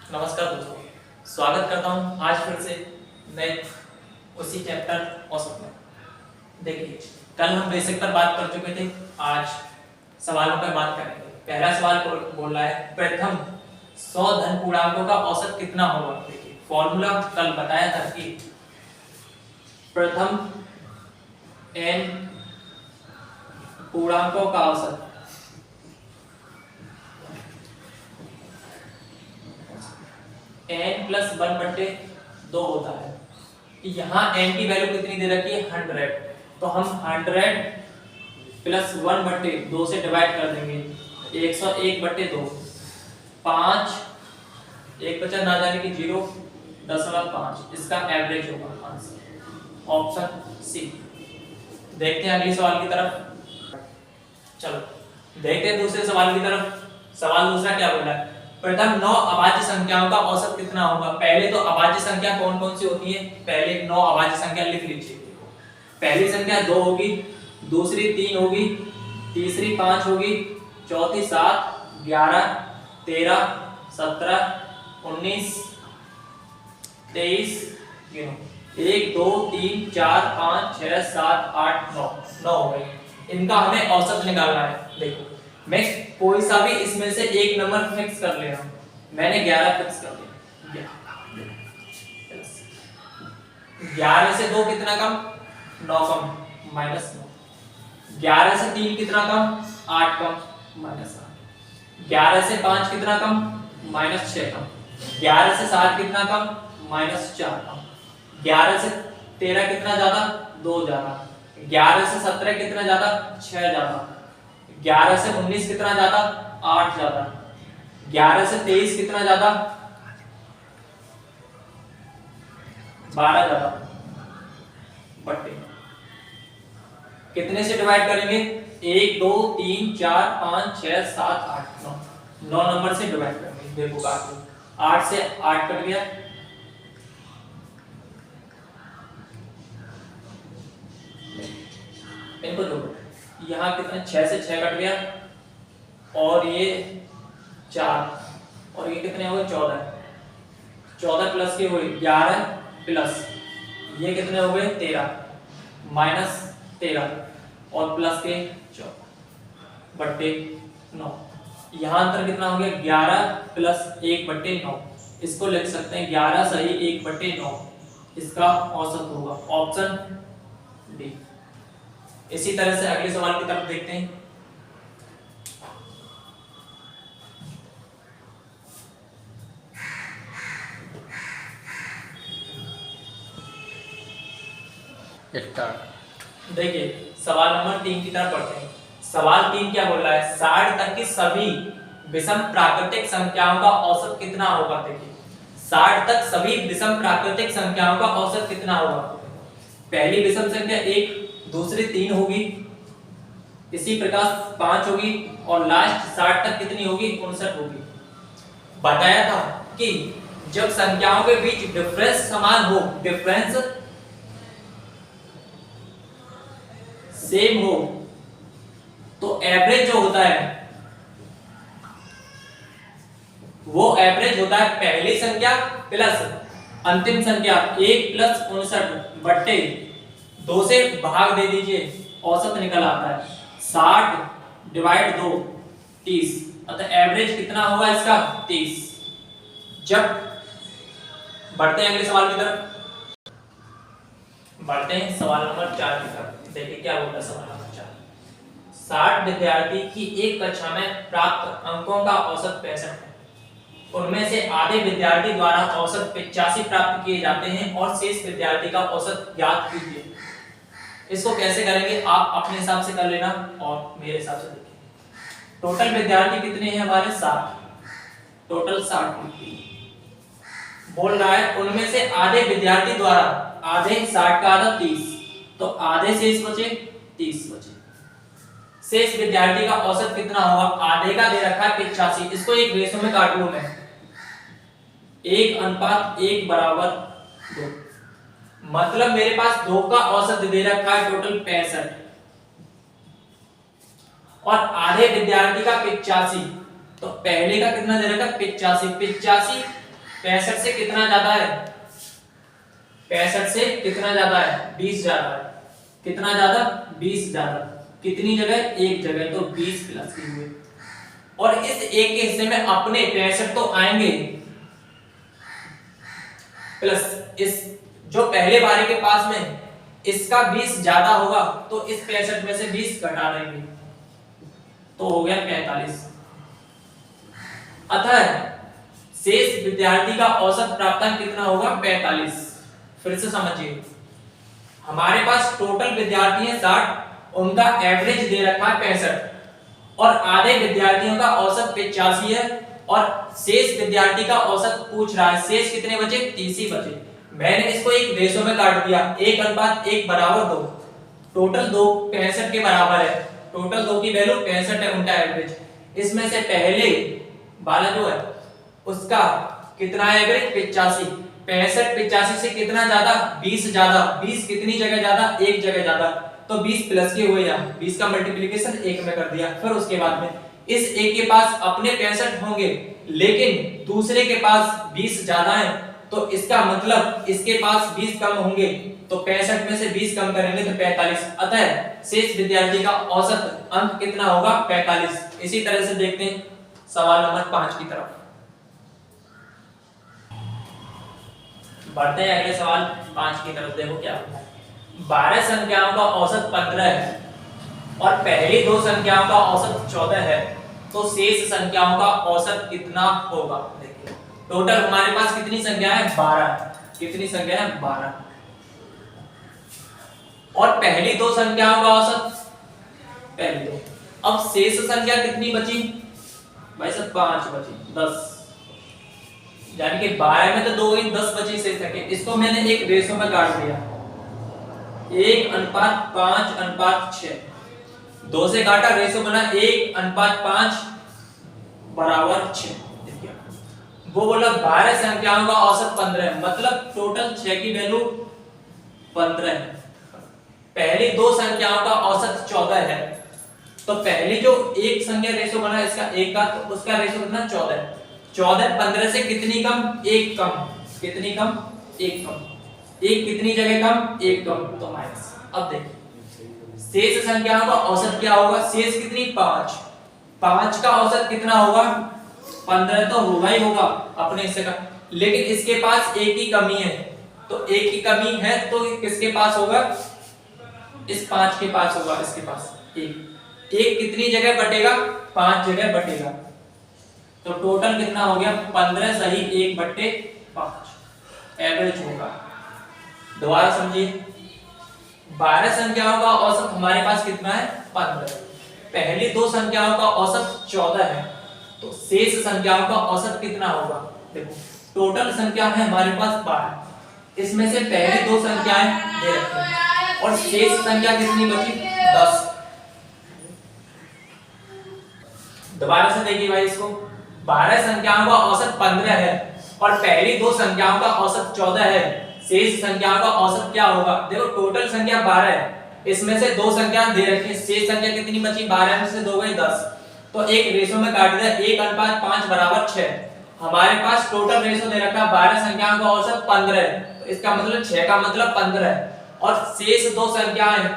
नमस्कार दोस्तों, स्वागत करता हूं आज फिर से नए उसी चैप्टर औसत में। देखिए, कल हम बेसिक पर बात कर चुके थे, आज सवालों पर बात करेंगे। पहला सवाल बोल रहा है प्रथम 100 धन पूर्णांकों का औसत कितना होगा। देखिए, फॉर्मूला कल बताया था कि प्रथम n पूर्णांकों का औसत n प्लस 1/2 होता है। यहाँ n की वैल्यू कितनी दे रखी है 100, तो हम 100 प्लस 1/2 से डिवाइड कर देंगे 101/2, 5 एक बचा ना जाने की 0.5, इसका एवरेज होगा आंसर ऑप्शन सी। देखते हैं अगले सवाल की तरफ। चलो देखते हैं दूसरे सवाल की तरफ। सवाल दूसरा क्या बोल रहा है, प्रथम 9 अभाज्य संख्याओं का औसत कितना होगा। पहले तो अभाज्य संख्या कौन कौन सी होती है, पहले 9 अभाज्य संख्या लिख लीजिए। पहली संख्या 2 होगी, दूसरी 3 होगी, तीसरी 5 होगी, चौथी 7, 11, 13, 17, 19, 23, 1 2 3 4 5 6 7 8 9 9 हो गई। इनका हमें औसत निकालना है। देखो, मैं कोई सा भी इसमें से एक नंबर फिक्स कर ले रहा हूं। मैंने 11 फिक्स कर लिया। 11 से 2 कितना कम, 9 कम, -9। 11 से 3 कितना कम, 8 कम, -8। 11 से 5 कितना कम, -6 कम। 11 से 7 कितना कम, -4 कम। 11 से 13 कितना ज्यादा, 2 ज्यादा। 11 से 17 कितना ज्यादा, 6 ज्यादा। 11 से 19 कितना ज्यादा, 8 ज्यादा। 11 से 23 कितना ज्यादा, 12 ज्यादा। बटे कितने से डिवाइड करेंगे, 1 2 3 4 5 6 7 8 9 9 नंबर से डिवाइड करेंगे। देखो काट 8 से 8 कट गया, इनको जोड़ो। यहाँ कितना, 6 से 6 कट गया, और ये 4, और ये कितने हो गए 14। 14 प्लस के हुए 11 प्लस ये कितने हो गए 13, -13 और प्लस के 14/9। यहाँ अंतर कितना हो गया 11 प्लस 1/9। इसको लिख सकते हैं 11 सही 1/9, इसका औसत होगा ऑप्शन डी। इसी तरह से अगले सवाल की तरफ देखते हैं। देखिए, सवाल नंबर 3 की तरफ पढ़ते हैं। सवाल 3 क्या बोल रहा है, 60 तक की सभी विषम प्राकृतिक संख्याओं का औसत कितना होगा। देखिए, 60 तक सभी विषम प्राकृतिक संख्याओं का औसत कितना होगा। पहली विषम संख्या 1, दूसरी 3 होगी, इसी प्रकार 5 होगी, और लास्ट 60 तक कितनी होगी 59 होगी। बताया था कि जब संख्याओं के बीच डिफरेंस समान हो, डिफरेंस सेम हो, तो एवरेज जो होता है वो एवरेज होता है पहली संख्या प्लस अंतिम संख्या 1 प्लस 59/2 से भाग दे दीजिए, औसत निकल आता है 60 डिवाइड 2 30, अतः एवरेज कितना होगा इसका 30। जब बढ़ते हैं अगले सवाल की तरफ, बढ़ते हैं सवाल नंबर 4 की तरफ। देखिए क्या बोल रहा है सवाल नंबर 4, 60 विद्यार्थी की एक कक्षा में प्राप्त अंकों का औसत 65 है। उनमें से आधे विद्यार्थी द्वारा औसत 85 प्राप्त किए जाते हैं और शेष विद्यार्थी का औसत ज्ञात कीजिए। इसको कैसे करेंगे आप अपने हिसाब से कर लेना और मेरे हिसाब से देखिए। टोटल विद्यार्थी कितने हैं हमारे 60, टोटल 60 बोल रहा है। उनमें से आधे विद्यार्थी द्वारा, आधे 60 का आधा 30, तो आधे शेष बचे 30 बचे। शेष विद्यार्थी का औसत कितना होगा, आधे का दे रखा है 85, इसको एक रेशो में काट लूं मैं, 1:1 = 2। मतलब मेरे पास 2 का औसत दे रखा है टोटल 65, और आधे विद्यार्थी का 85, तो पहले का कितना दे रखा है 85, 65 से कितना ज्यादा है? 65 से कितना ज्यादा है? 20 ज्यादा है। कितना ज्यादा? 20 ज्यादा। कितनी जगह? एक जगह, तो 20 प्लस के हुए। और इस एक के हिस्से में अपने 65 तो आएंगे, प्लस इस जो पहले वाले के पास में इसका 20 ज्यादा होगा, तो इस 65 में से 20 घटा देंगे, तो हो गया 45। अतः शेष विद्यार्थी का औसत प्राप्तांक कितना होगा? 45। फिर से समझिए, हमारे पास टोटल विद्यार्थी है 60, उनका एवरेज दे रखा है 65, और आधे विद्यार्थियों का औसत 85 है, और शेष विद्यार्थी का औसत पूछ रहा है। शेष कितने बचे? 30 ही बचे। मैंने इसको एक रेशो में काट दिया, 1:1 बराबर 2। टोटल 2 65 के बराबर है, टोटल 2 की वैल्यू 65 है उनका एवरेज। इसमें से पहले वाला जो है उसका कितना एवरेज? 85। 65 85 से कितना ज्यादा? 20 ज्यादा। 20 कितनी जगह ज्यादा? एक जगह ज्यादा, तो 20 प्लस के हुए, यहाँ 20 का मल्टीप्लिकेशन 1 में कर दिया। फिर उसके बाद में इस एक के पास अपने 65 होंगे, लेकिन दूसरे के पास 20 ज्यादा है, तो इसका मतलब इसके पास 20 कम होंगे, तो 65 में से 20 कम करेंगे तो 45। अतः शेष विद्यार्थी का औसत अंक कितना होगा? 45। इसी तरह से देखते हैं सवाल नंबर 5 की तरफ। बढ़ते हैं अगले सवाल 5 की तरफ। देखो क्या होता है। 12 संख्याओं का औसत 15 है और पहली दो संख्याओं का औसत 14 है, तो शेष संख्याओं का औसत कितना होगा? देखिए टोटल हमारे पास कितनी संख्या है? 12। कितनी संख्या है? 12। और पहली दो संख्याओं का औसत पहली दो। अब शेष संख्या कितनी बची? भाई साहब 5 बची, 10, यानी कि 12 में तो 2 गई, 10 बची शेष संख्या। इसको मैंने एक रेशो में काट दिया, 1:5:6। 2 से काटा, रेशो बना 1:5 बराबर 6। वो बोला 12 संख्याओं का औसत 15 है, मतलब टोटल 6 की वैल्यू 15 है। पहली दो संख्याओं का औसत 14 है, तो पहली जो एक संख्या रेशो बना इसका 1 का, तो उसका रेशो कितना? 14 है। 14 15 से कितनी कम? 1 कम। कितनी कम? 1 कम। 1 कितनी जगह कम? 1 कम, तो माइनस। अब देखिए शेष संख्याओं का औसत क्या होगा? शेष कितनी? 5। 5 का औसत कितना होगा? 15 तो होगा ही होगा अपने हिस्से का, लेकिन इसके पास 1 की कमी है, तो 1 की कमी है तो किसके पास होगा? इस 5 के पास होगा। इसके पास 1 कितनी जगह बटेगा? 5 जगह बटेगा, तो टोटल कितना हो गया? 15 सही 1/5 एवरेज होगा। दोबारा समझिए, 12 संख्याओं का औसत हमारे पास कितना है? 15। पहली दो संख्याओं का औसत 14 है, तो शेष संख्याओं का औसत कितना होगा? देखो टोटल संख्या है हमारे पास 12, इसमें से पहली दो संख्याएं दे रखी हैं और शेष संख्या कितनी बची? 10। दोबारा से देखिए भाई इसको, 12 संख्याओं का औसत 15 है और पहली दो संख्याओं का औसत 14 है, शेष संख्याओं का औसत क्या होगा? देखो टोटल संख्या 12 है, इसमें से दो संख्या दे रखी है, शेष संख्या कितनी बची? 12 में से 2 गई 10, तो एक रेशो में काट दिया 1:5 बराबर 6। हमारे पास टोटल रेशो दे रखा है 12 संख्याओं का औसत 15 है, तो इसका मतलब 6 का मतलब 15 है, और शेष दो संख्याएं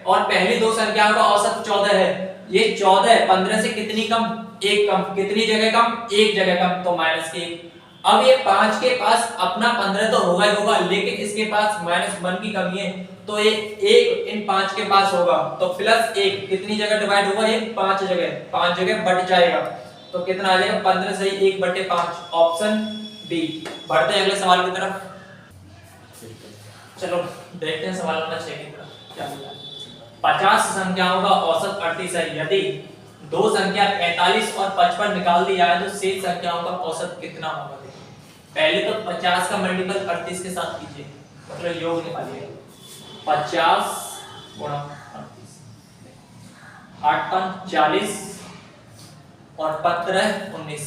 और पहली दो संख्याओं का औसत 14 है, ये 14 है, 15 से कितनी कम? 1 कम। कितनी जगह कम? 1 जगह कम, तो -1। अब ये 5 के पास अपना 15 तो होगा ही होगा, लेकिन इसके पास -1 की कमी है, तो ये 1 इन 5 के पास होगा, तो +1 कितनी जगह डिवाइड होगा? ये 5 जगह, 5 जगह बट जाएगा, तो कितना आ जाएगा? 15 सही 1/5, ऑप्शन बी। बढ़ते हैं अगले सवाल की तरफ। चलो देखते हैं सवाल नंबर 6 की तरफ क्या बोला है। 50 संख्याओं का औसत 38 है, यदि दो संख्या 45 और 55 निकाल दी जाए तो शेष संख्याओं का औसत कितना होगा? पहले तो 50 का मल्टीपल 38 के साथ कीजिए, मतलब योग निकालिए। 50 गुणा 38, 8 × 40 और 15 19।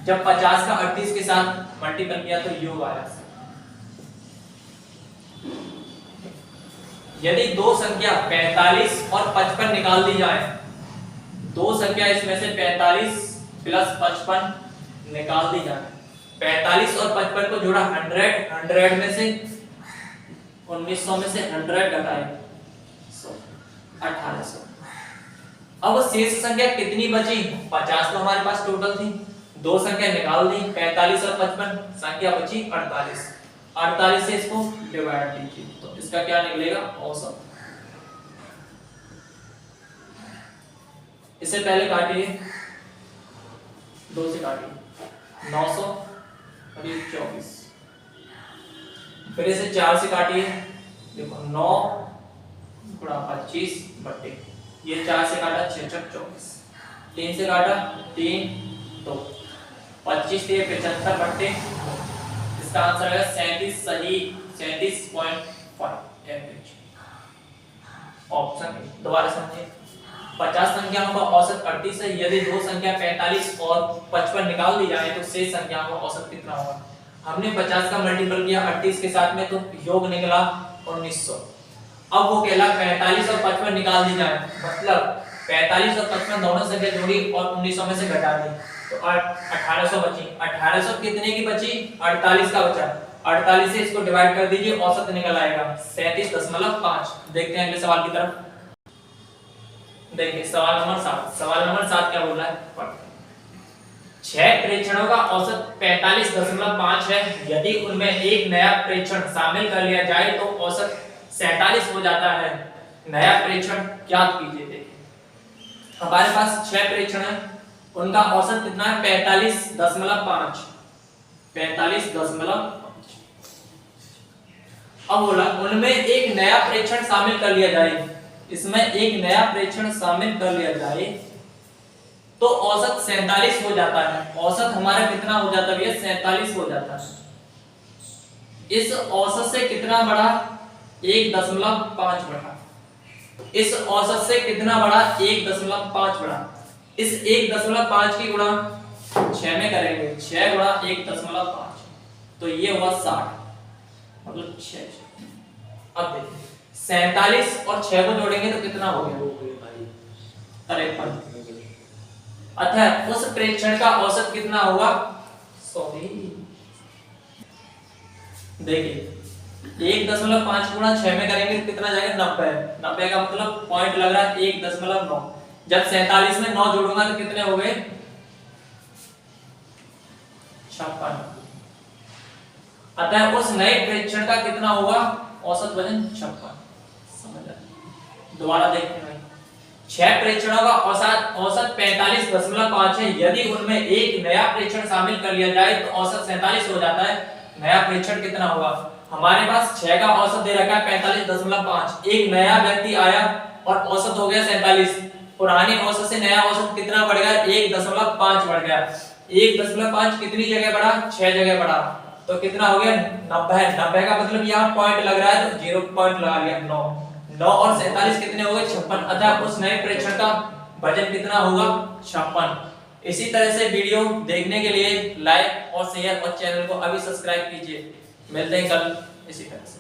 जब 50 का 38 के साथ मल्टीपल किया तो योग आया। यदि दो संख्या 45 और 55 निकाल दी जाए, दो संख्या इसमें से 45 प्लस 55 निकाल दी जाए। 45 और 55 को जोड़ा 100 में से 1900 में से 100 घटाए 1800। अब शेष संख्या कितनी बची? 50 तो हमारे पास टोटल थी, दो संख्या निकाल दी 45 और 55, संख्या बची 48। 48 से इसको डिवाइड कीजिए तो इसका क्या निकलेगा? औसत। इसे पहले काटिए, 2 से काटिए 900 और ये 24, फिर इसे 4 से काटिए, देखो 9 गुणा 25 बट्टे, ये 4 से काटा 6 6 24, 3 से काटा 3 2, 25 से 75 बट्टे, इसका आंसर है 37 सही 37.5 एवरेज। ऑप्शन दोबारा समझिए, 50 संख्याओं का औसत 38 है, यदि दो संख्या 45 और 55 निकाल दी जाए तो शेष संख्याओं का औसत कितना होगा? हमने 50 का मल्टीपल किया 38 के साथ में तो योग निकला 1900। अब वो कहला 45 और 55 निकाल दी जाए, मतलब 45 और 55 दोनों संख्या जोड़ी और 1900 में से घटा दी तो 1800 बची। 1800 कितने की बची? 48 का बचा। 48 से इसको डिवाइड कर दीजिए, औसत निकल आएगा 37.5। देखते हैं अगले सवाल की तरफ। देखिए सवाल नंबर 7। सवाल नंबर 7 क्या बोल रहा है? 6 प्रेक्षणों का औसत 45.5 है, यदि उनमें एक नया प्रेक्षण शामिल कर लिया जाए तो औसत 47 हो जाता है। नया प्रेक्षण ज्ञात कीजिए। देखिए हमारे पास 6 प्रेक्षण है, उनका औसत कितना है? 45.5। 45.5। अब बोला उनमें एक नया प्रेक्षण शामिल कर लिया जाए, इसमें एक नया प्रेक्षण शामिल कर लिया जाए तो औसत 47 हो जाता है। औसत हमारा कितना हो जाता है? 47 हो जाता है। इस औसत से कितना बड़ा? 1.5 बड़ा। इस औसत से कितना बड़ा? 1.5 बड़ा। इस 1.5 की गुणा 6 में करेंगे, 6 गुणा 1.5 तो ये हुआ 60, मतलब 6। अब देखिए 47 और 6 को जोड़ेंगे तो कितना हो गया? 53। अतः उस प्रेक्षण का औसत कितना हुआ? 100। देखिए 1.5 गुणा 6 में करेंगे तो कितना जाएगा? 90। 90 का मतलब पॉइंट लग रहा है 1.9। जब 47 में 9 जोड़ूंगा तो कितने हो गए? 56। अतः उस नए प्रेक्षण का कितना होगा? औसत वजन 56। समझ आया? दोबारा देखते हैं। 6 प्रेक्षणों का औसत 45.5 है, यदि उनमें एक नया प्रेक्षण शामिल कर लिया जाए तो औसत 47 हो जाता है। नया प्रेक्षण कितना होगा? हमारे पास 6 का औसत दे रखा है 45.5, एक नया व्यक्ति आया और औसत हो गया 47। पुराने औसत से नया औसत कितना बढ़ गया? 1.5 बढ़ गया। 1.5 कितनी जगह बढ़ा? 6 जगह बढ़ा, तो कितना हो गया? 90। 90 का मतलब यहाँ पॉइंट लग रहा है तो 0 पॉइंट लगा लिया। 9 और 47 कितने हो गए? 56। अतः उस नए प्रेक्षण का वजन कितना होगा? 56। इसी तरह से वीडियो देखने के लिए लाइक और शेयर और चैनल को अभी सब्सक्राइब कीजिए। मिलते हैं कल इसी तरह से।